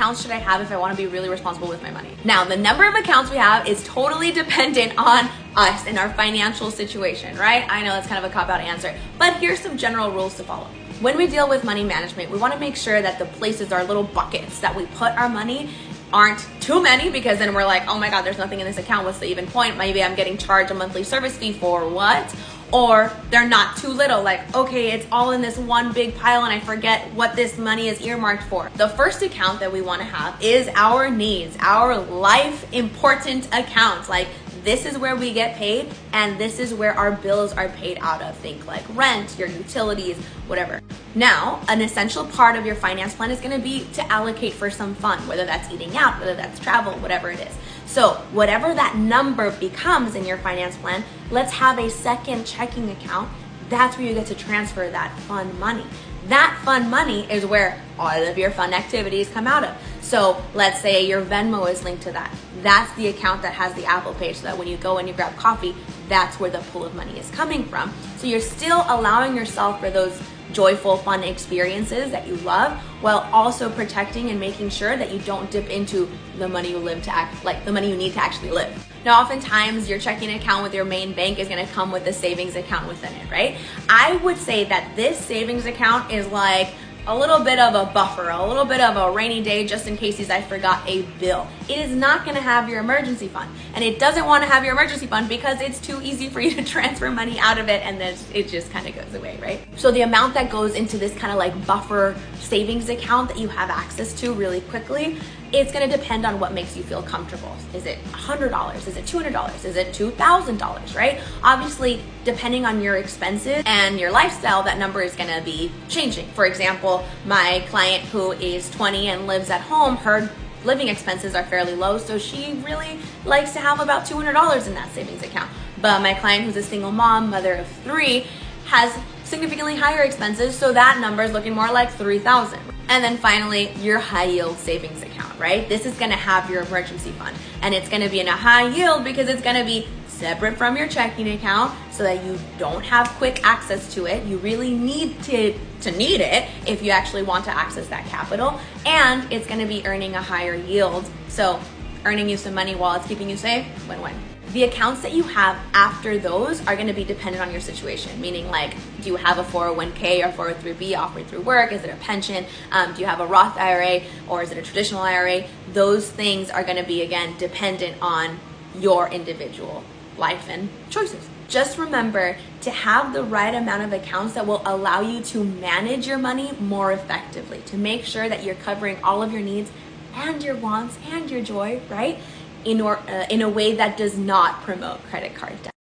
accounts should I have if I want to be really responsible with my money? Now, the number of accounts we have is totally dependent on us and our financial situation, right? I know that's kind of a cop-out answer, but here's some general rules to follow. When we deal with money management, we want to make sure that the places, our little buckets that we put our money, aren't too many, because then we're like, oh my God, there's nothing in this account. What's the even point? Maybe I'm getting charged a monthly service fee for what? Or they're not too little, like, okay, it's all in this one big pile and I forget what this money is earmarked for. The first account that we want to have is our needs, our life important accounts. Like, this is where we get paid and this is where our bills are paid out of. Think like rent, your utilities, whatever. Now, an essential part of your finance plan is going to be to allocate for some fun, whether that's eating out, whether that's travel, whatever it is. So whatever that number becomes in your finance plan, let's have a second checking account. That's where you get to transfer that fun money. That fun money is where all of your fun activities come out of. So let's say your Venmo is linked to that. That's the account that has the Apple Pay, so that when you go and you grab coffee, that's where the pool of money is coming from. So you're still allowing yourself for those joyful, fun experiences that you love, while also protecting and making sure that you don't dip into the money you live to act like the money you need to actually live. Now, oftentimes your checking account with your main bank is going to come with a savings account within it, right? I would say that this savings account is like a little bit of a buffer, a little bit of a rainy day just in case I forgot a bill. It is not going to have your emergency fund, and it doesn't want to have your emergency fund because it's too easy for you to transfer money out of it and then it just kind of goes away, right? So the amount that goes into this kind of like buffer savings account that you have access to really quickly, it's going to depend on what makes you feel comfortable. Is it $100? Is it $200? Is it $2,000, right? Obviously, depending on your expenses and your lifestyle, that number is going to be changing. For example, my client who is 20 and lives at home, her living expenses are fairly low, so she really likes to have about $200 in that savings account. But my client who's a single mom, mother of 3, has significantly higher expenses, so that number is looking more like $3,000. And then finally, your high yield savings account, right? This is gonna have your emergency fund, and it's gonna be in a high yield because it's gonna be separate from your checking account so that you don't have quick access to it. You really need to need it if you actually want to access that capital, and it's gonna be earning a higher yield. So earning you some money while it's keeping you safe, win-win. The accounts that you have after those are going to be dependent on your situation, meaning like, do you have a 401k or 403b offered through work? Is it a pension? Do you have a Roth IRA or is it a traditional IRA? Those things are going to be, again, dependent on your individual life and choices. Just remember to have the right amount of accounts that will allow you to manage your money more effectively, to make sure that you're covering all of your needs and your wants and your joy, right? In a way that does not promote credit card debt.